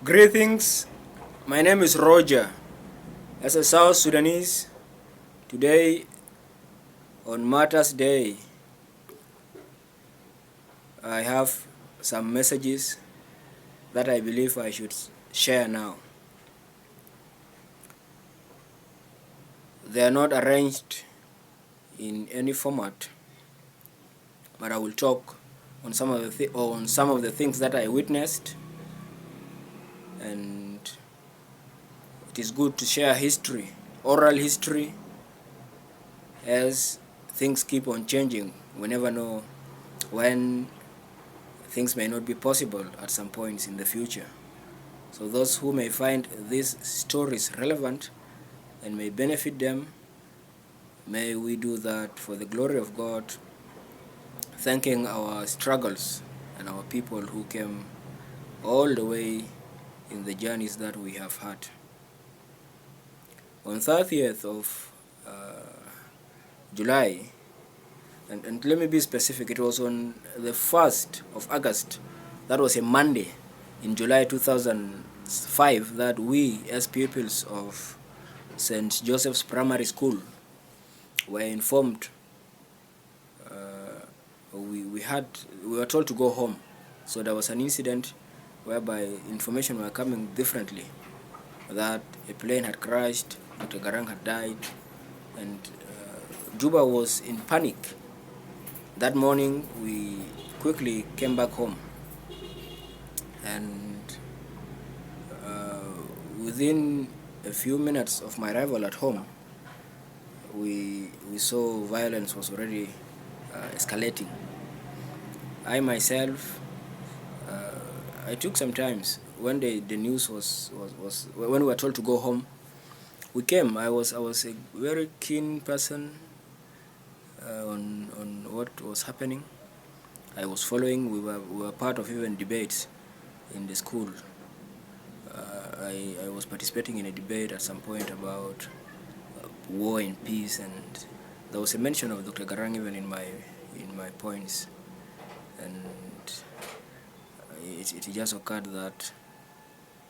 Greetings, my name is Roger. As a South Sudanese, today on Martyrs Day, I have some messages that I believe I should share now. They are not arranged in any format, but I will talk on some of the things that I witnessed, and it is good to share history, oral history, as things keep on changing. We never know when things may not be possible at some points in the future. So those who may find these stories relevant and may benefit them, may we do that for the glory of God, thanking our struggles and our people who came all the way in the journeys that we have had. On 30th of July, and let me be specific, it was on the 1st of August, that was a Monday in July 2005, that we as pupils of St. Joseph's Primary School were informed. We were told to go home. So there was an incident whereby information were coming differently, that a plane had crashed, Dr. Garang had died, and Juba was in panic. That morning we quickly came back home, and within a few minutes of my arrival at home, we saw violence was already escalating. I myself, I took some times when the news was when we were told to go home. We came. I was a very keen person on what was happening. I was following. We were part of even debates in the school. I was participating in a debate at some point about war and peace, and there was a mention of Dr. Garang even in my points, and it just occurred that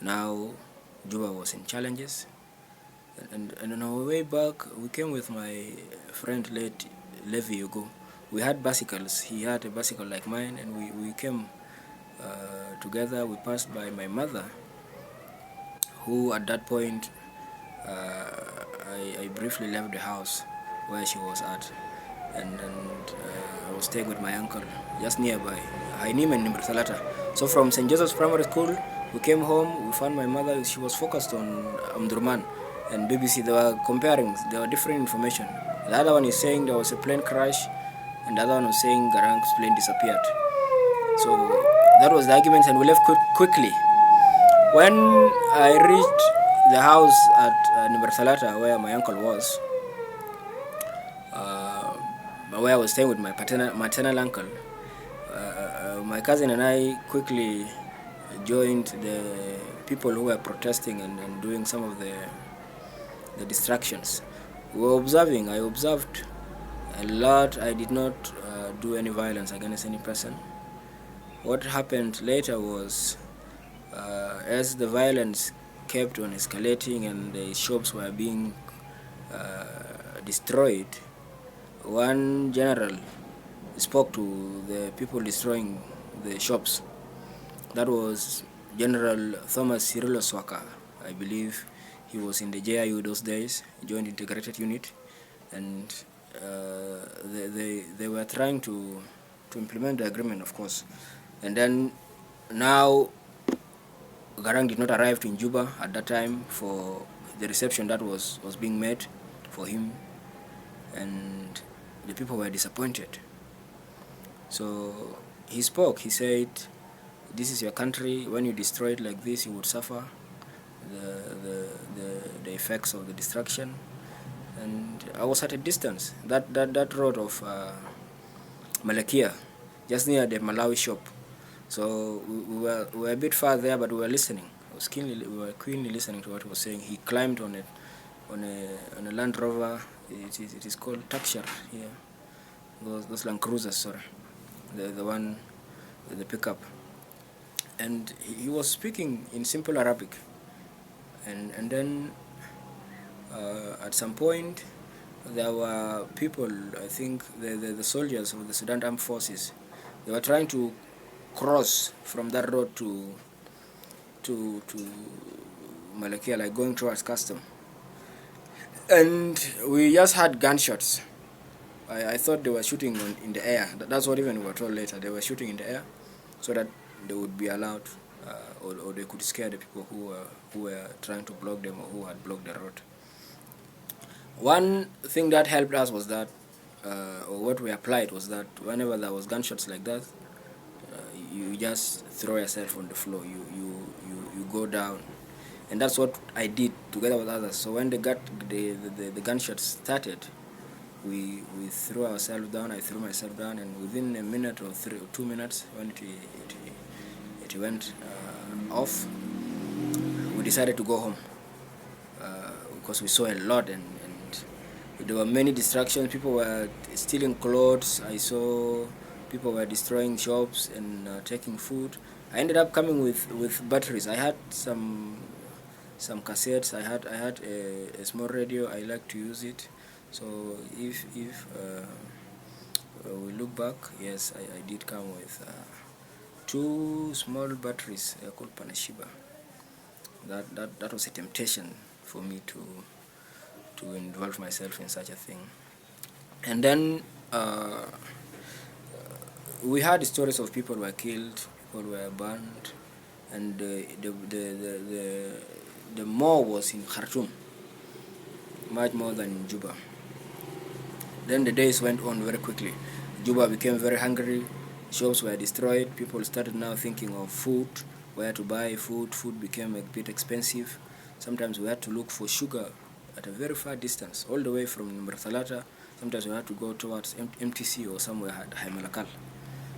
now Juba was in challenges, and on our way back we came with my friend late Levi Ugo. We had bicycles. He had a bicycle like mine, and we came together. We passed by my mother, who at that point I briefly left the house where she was at, and I was staying with my uncle just nearby, Hainim and Nimbersalata. So from St. Joseph's Primary School, we came home. We found my mother. She was focused on Omdurman and BBC. They were comparing. There were different information. The other one is saying there was a plane crash, and the other one was saying Garang's plane disappeared. So that was the argument, and we left quickly. When I reached the house at Nimbersalata, where my uncle was, where I was staying with my maternal uncle, my cousin and I quickly joined the people who were protesting and doing some of the distractions. We were observing. I observed a lot. I did not do any violence against any person. What happened later was, as the violence kept on escalating and the shops were being destroyed, one general spoke to the people destroying the shops. That was General Thomas Cyrilo Swaka. I believe he was in the JIU those days, Joint Integrated Unit, and they were trying to implement the agreement, of course. And then now Garang did not arrive in Juba at that time for the reception that was being made for him, and the people were disappointed. So he spoke. He said, "This is your country. When you destroy it like this, you would suffer the effects of the destruction." And I was at a distance. That road of Malakia, just near the Malawi shop. So we were a bit far there, but we were listening. We were keenly listening to what he was saying. He climbed on a Land Rover. It is called Takshar here. Those Land Cruisers, sorry, the one, the pickup. and he was speaking in simple Arabic, and then at some point there were people, I think the soldiers of the Sudan Armed Forces, they were trying to cross from that road to Malakia, like going towards custom, and we just had gunshots. I thought they were shooting in the air. That's what even we were told later. They were shooting in the air so that they would be allowed, or they could scare the people who were trying to block them or who had blocked the road. One thing that helped us was that, or what we applied was that whenever there was gunshots like that, you just throw yourself on the floor. You go down, and that's what I did together with others. So when the gunshots started, we threw ourselves down. I threw myself down, and within a minute or 2 minutes, when it went off, we decided to go home because we saw a lot, and there were many distractions. People were stealing clothes. I saw people were destroying shops and taking food. I ended up coming with batteries. I had some cassettes. I had a small radio. I like to use it. So if we look back, yes, I did come with 2 small batteries called Panashiba. That was a temptation for me to involve myself in such a thing. And then we had stories of people were killed, people were burned, and the more was in Khartoum, much more than in Juba. Then the days went on very quickly. Juba became very hungry, shops were destroyed, people started now thinking of food, where to buy food. Food became a bit expensive. Sometimes we had to look for sugar at a very far distance, all the way from Murthalata. Sometimes we had to go towards MTC or somewhere at Haimalakal.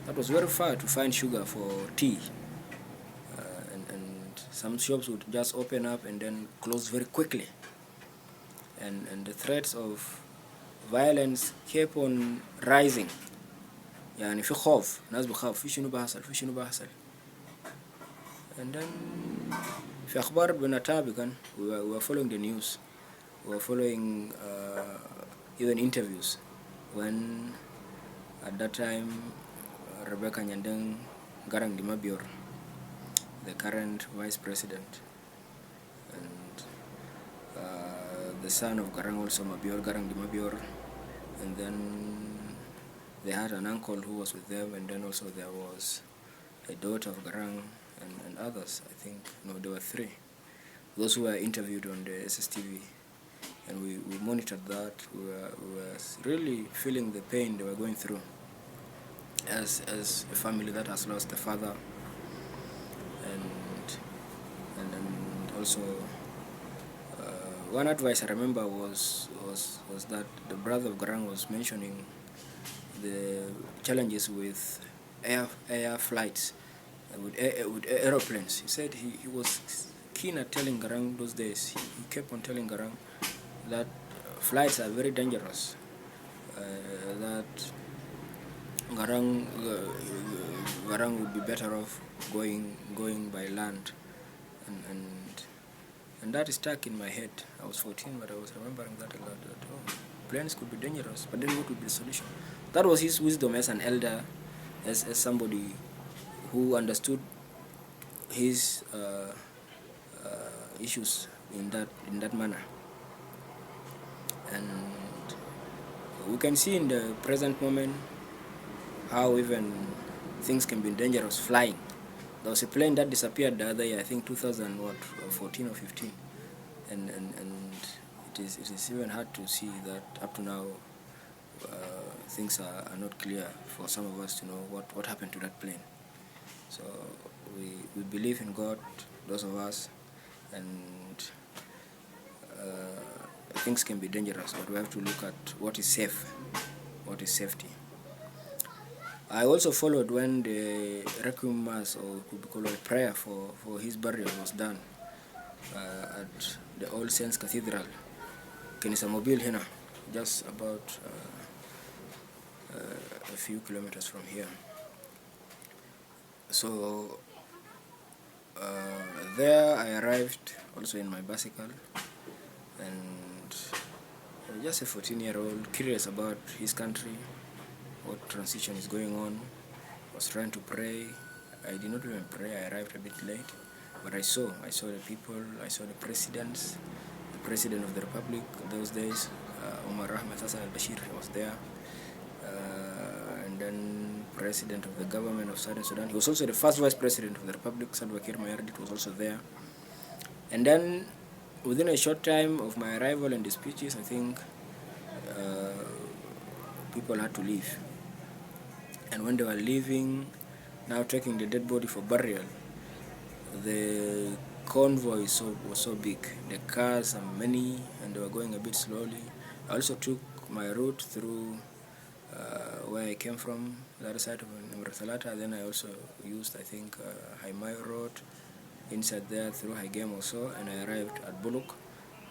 That was very far to find sugar for tea. And some shops would just open up and then close very quickly. And the threats of violence kept on rising. يعني في خوف، ناس بخاف في شنو بحصل. And then في أخبار بنتابع كان we were following the news. We were following even interviews when at that time Rebecca Nyandeng Garang Dimabior, the current vice president, and the son of Garang also Mabior, Garang Dimabior, and then they had an uncle who was with them, and then also there was a daughter of Garang and others. I think there were 3. Those who were interviewed on the SSTV. And we monitored that. We were really feeling the pain they were going through as a family that has lost a father, and also one advice I remember was that the brother of Garang was mentioning the challenges with air flights, with aeroplanes. He said he was keen at telling Garang those days. He kept on telling Garang that flights are very dangerous, that Garang would be better off going by land, and that is stuck in my head. I was 14, but I was remembering that a lot. That planes could be dangerous, but then what would be the solution? That was his wisdom as an elder, as somebody who understood his issues in that manner. And we can see in the present moment how even things can be dangerous flying. There was a plane that disappeared the other year, I think 2014 or 15, and it is even hard to see that up to now things are not clear for some of us to know what happened to that plane. So we believe in God, those of us, and things can be dangerous, but we have to look at what is safe, what is safety. I also followed when the Requiem Mass, or could be called a prayer for his burial, was done at the All Saints Cathedral, Kenisa Mobile here, just about a few kilometers from here. So there I arrived also in my bicycle, and just a 14-year-old curious about his country, what transition is going on. Was trying to pray. I did not even pray. I arrived a bit late, but I saw the people. I saw the presidents, the president of the republic those days, Omar Ahmed Hassan al-Bashir was there, and then president of the government of Southern Sudan. He was also the first vice president of the republic, Salva Kiir Mayardit, was also there. And then within a short time of my arrival and the speeches, I think people had to leave. And when they were leaving, now taking the dead body for burial, the convoy was so big. The cars are many, and they were going a bit slowly. I also took my route through where I came from, the other side of Nimrasalata. Then I also used, I think, Haimayo Road, inside there through Haigem also, and I arrived at Buluk.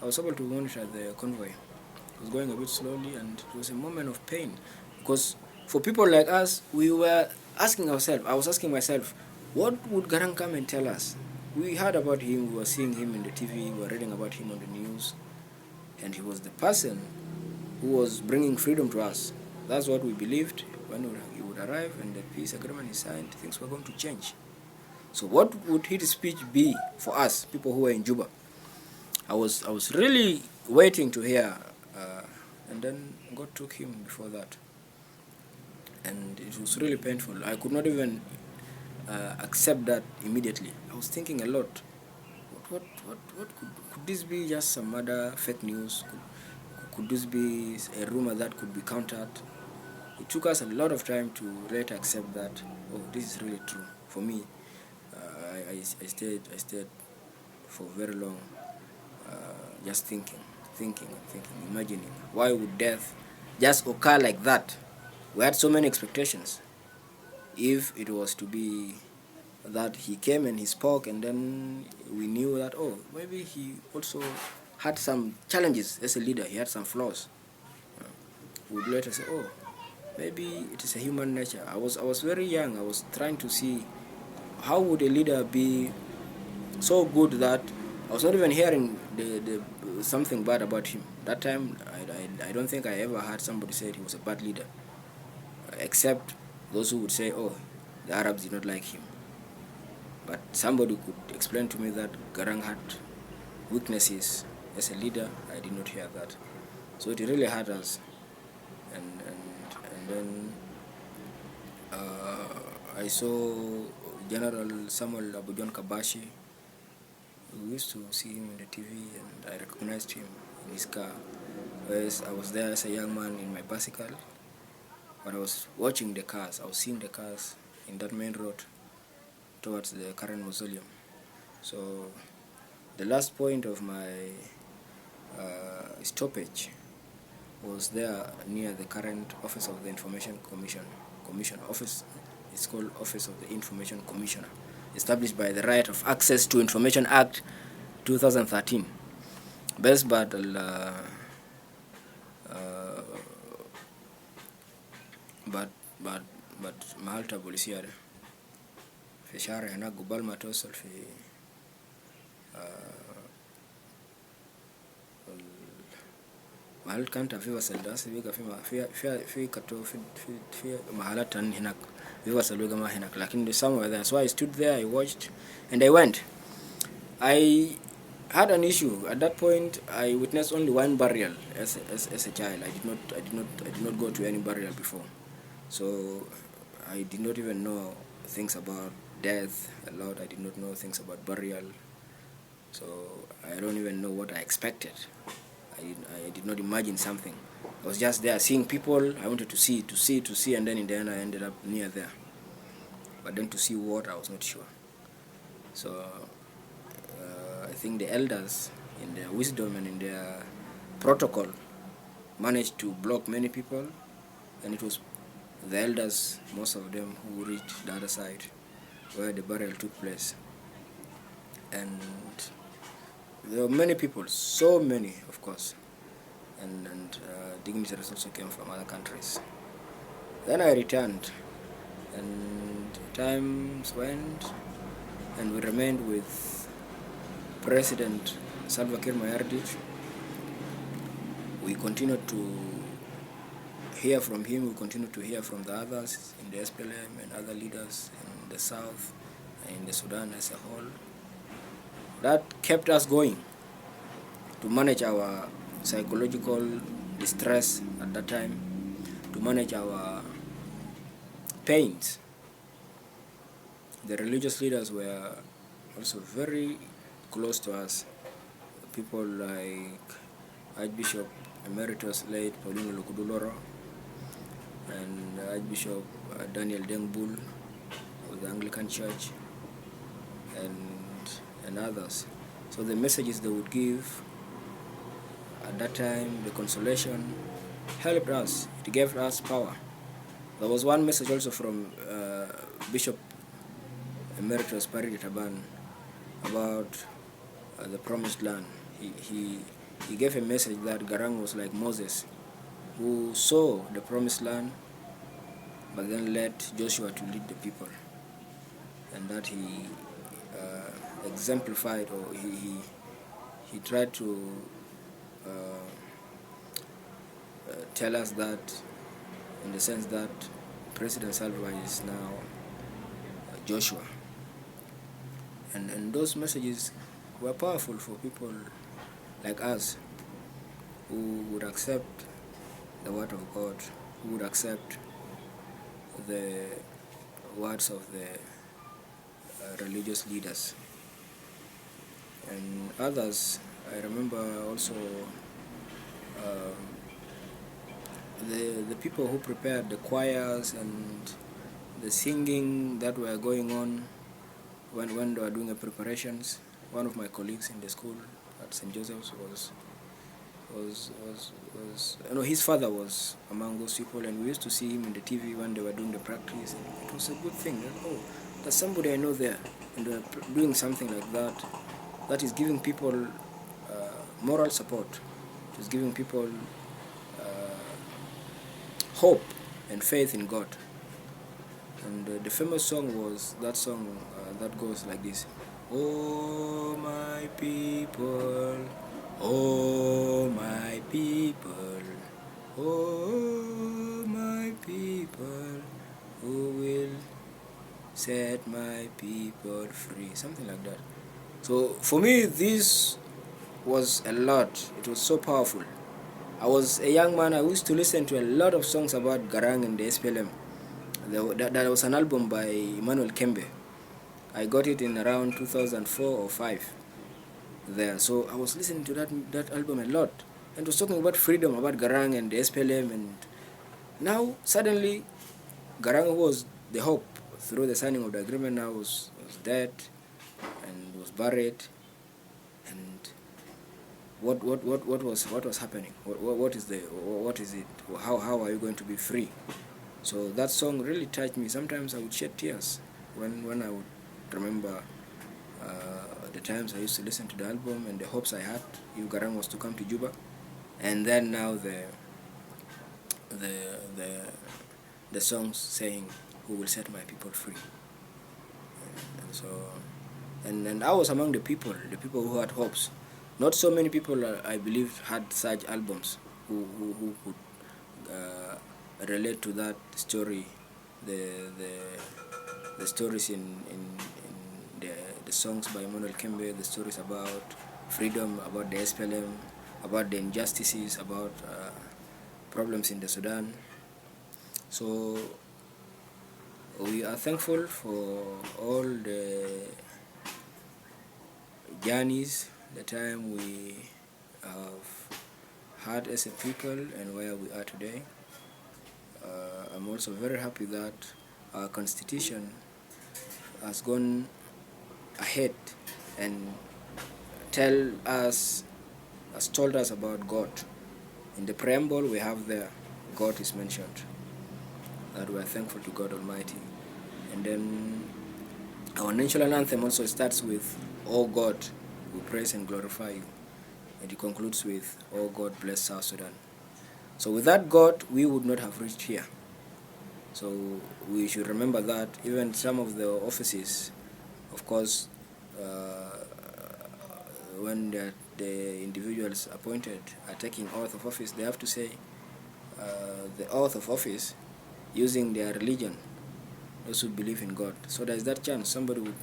I was able to monitor the convoy. It was going a bit slowly, and it was a moment of pain, because for people like us, we were asking ourselves, I was asking myself, what would Garang come and tell us? We heard about him, we were seeing him in the TV, we were reading about him on the news, and he was the person who was bringing freedom to us. That's what we believed. When he would arrive and the peace agreement is signed, things were going to change. So what would his speech be for us, people who were in Juba? I was really waiting to hear, and then God took him before that. And it was really painful. I could not even accept that immediately. I was thinking a lot. What could this be? Just some other fake news? Could this be a rumor that could be countered? It took us a lot of time to later accept that. Oh, this is really true. For me, I stayed for very long, just thinking, imagining. Why would death just occur like that? We had so many expectations. If it was to be that he came and he spoke, and then we knew that, oh, maybe he also had some challenges as a leader, he had some flaws. We would later say, oh, maybe it is a human nature. I was very young. I was trying to see how would a leader be so good that I was not even hearing the something bad about him. That time, I don't think I ever heard somebody say he was a bad leader, except those who would say, oh, the Arabs did not like him. But somebody could explain to me that Garang had weaknesses as a leader. I did not hear that. So it really hurt us. And then I saw General Samuel Abujon Kabashi. We used to see him in the TV, and I recognized him in his car. Whereas I was there as a young man in my bicycle, but I was watching the cars. I was seeing the cars in that main road towards the current mausoleum. So the last point of my stoppage was there near the current office of the Information Commission office. It's called Office of the Information Commissioner, established by the Right of Access to Information Act 2013. Best but mahalta polisia ده في شارع هناك قبل ما توصل في محل كانت في وصل داس بيقى في كتو في محلات تاني هناك في وصل بيقى ما هناك لكن somewhere there. So I stood there, I watched, and I went. I had an issue at that point. I witnessed only one burial as a child. I did not go to any burial before, so I did not even know things about death a lot. I did not know things about burial, so I don't even know what I expected. I did not imagine something. I was just there seeing people. I wanted to see, and then in the end I ended up near there. But then to see what, I was not sure. So I think the elders, in their wisdom and in their protocol, managed to block many people, and it was the elders, most of them, who reached the other side where the burial took place. And there were many people, so many, of course, and dignitaries also came from other countries. Then I returned, and times went, and we remained with President Salva Kiir Mayardit. We continue to hear from him, we continue to hear from the others in the SPLM and other leaders in the South and in the Sudan as a whole. That kept us going to manage our psychological distress at that time, to manage our pains. The religious leaders were also very close to us. People like Archbishop Emeritus late Paulino Lukuduloro and Archbishop Daniel Dengbul of the Anglican Church and others. So the messages they would give at that time, the consolation, helped us. It gave us power. There was one message also from Bishop Emeritus Paridi Taban about the promised land. He gave a message that Garang was like Moses, who saw the promised land but then led Joshua to lead the people, and that he exemplified, or he tried to tell us that, in the sense that President Salva is now Joshua. And those messages were powerful for people like us who would accept the word of God, who would accept the words of the religious leaders. And others, I remember also the people who prepared the choirs and the singing that were going on when they were doing the preparations. One of my colleagues in the school at St. Joseph's his father was among those people, and we used to see him in the TV when they were doing the practice. And it was a good thing. There's somebody I know there, and they're doing something like that. That is giving people moral support. It is giving people hope and faith in God. And the famous song was that song that goes like this: "Oh my people, oh my people, oh my people, who will set my people free?" Something like that. So for me, this was a lot. It was so powerful. I was a young man. I used to listen to a lot of songs about Garang and the SPLM. There was an album by Emmanuel Kembe. I got it in around 2004 or 5 there. So I was listening to that album a lot. And it was talking about freedom, about Garang and the SPLM. And now, suddenly, Garang was the hope through the signing of the agreement, now was dead and was buried. And what was happening? What is it? How are you going to be free? So that song really touched me. Sometimes I would shed tears when I would remember the times I used to listen to the album and the hopes I had if Garang was to come to Juba, and then now the songs saying, "Who will set my people free?" And I was among the people who had hopes. Not so many people, I believe, had such albums who could relate to that story, the stories in the songs by Emmanuel Kembe, the stories about freedom, about the SPLM, about the injustices, about problems in the Sudan. So we are thankful for all the journeys, the time we have had as a people and where we are today. I'm also very happy that our constitution has gone ahead and has told us about God. In the preamble we have there, God is mentioned, that we are thankful to God Almighty. And then our national anthem also starts with, "Oh God, we praise and glorify you." And it concludes with, "Oh God, bless South Sudan." So without God, we would not have reached here. So we should remember that even some of the offices, of course, when the individuals appointed are taking oath of office, they have to say the oath of office using their religion, those who believe in God. So there's that chance somebody would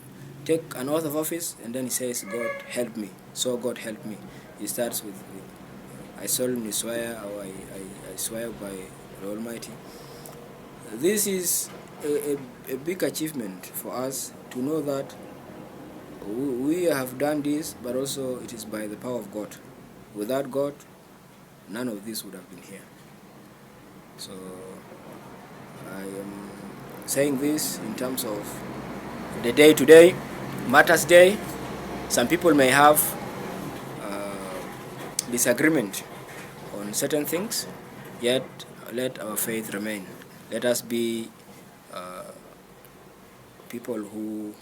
take an oath of office and then he says, God help me, so God help me. He starts with I solemnly swear, or I swear by the Almighty. This is a big achievement for us to know that we have done this, but also it is by the power of God. Without God, none of this would have been here. So I am saying this in terms of the day today, Martyrs Day. Some people may have disagreement on certain things, yet let our faith remain. Let us be people who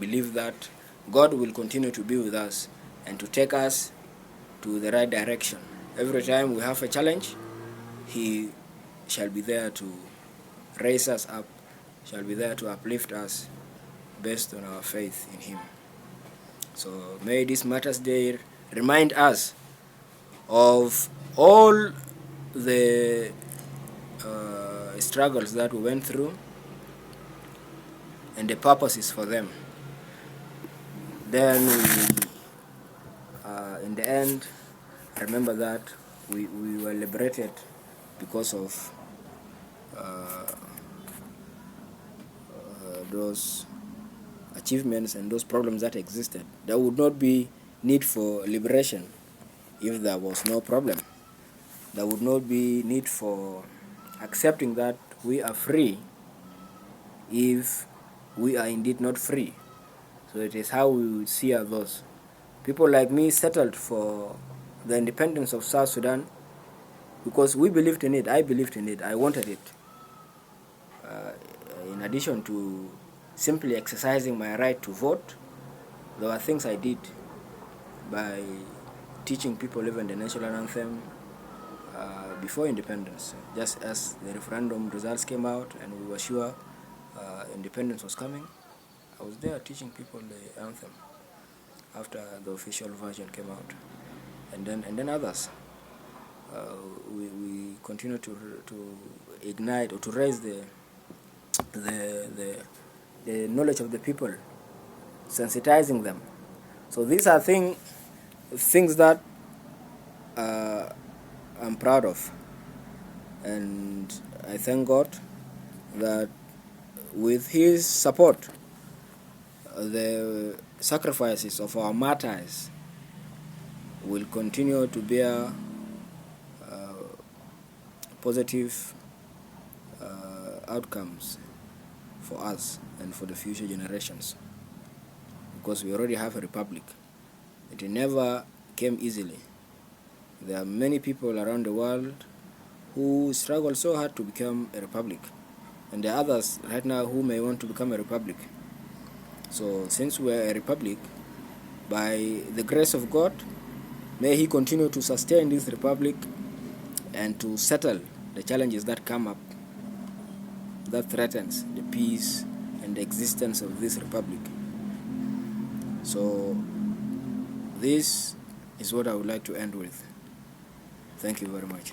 believe that God will continue to be with us and to take us to the right direction. Every time we have a challenge, He shall be there to raise us up, shall be there to uplift us based on our faith in Him. So may this Martyrs Day remind us of all the struggles that we went through and the purposes for them. Then in the end, remember that we were liberated because of those achievements and those problems that existed. There would not be need for liberation if there was no problem. There would not be need for accepting that we are free if we are indeed not free. So it is how we would see others. People like me settled for the independence of South Sudan because we believed in it. I believed in it. I wanted it. In addition to simply exercising my right to vote, there were things I did by teaching people even the national anthem before independence. Just as the referendum results came out and we were sure independence was coming, I was there teaching people the anthem after the official version came out, and then others. We continue to ignite or to raise the knowledge of the people, sensitizing them. So these are things that I'm proud of, and I thank God that with His support, the sacrifices of our martyrs will continue to bear positive outcomes for us and for the future generations, because we already have a republic. It never came easily. There are many people around the world who struggle so hard to become a republic, and there are others right now who may want to become a republic. So since we are a republic, by the grace of God, may He continue to sustain this republic and to settle the challenges that come up, that threatens the peace and the existence of this republic. So this is what I would like to end with. Thank you very much.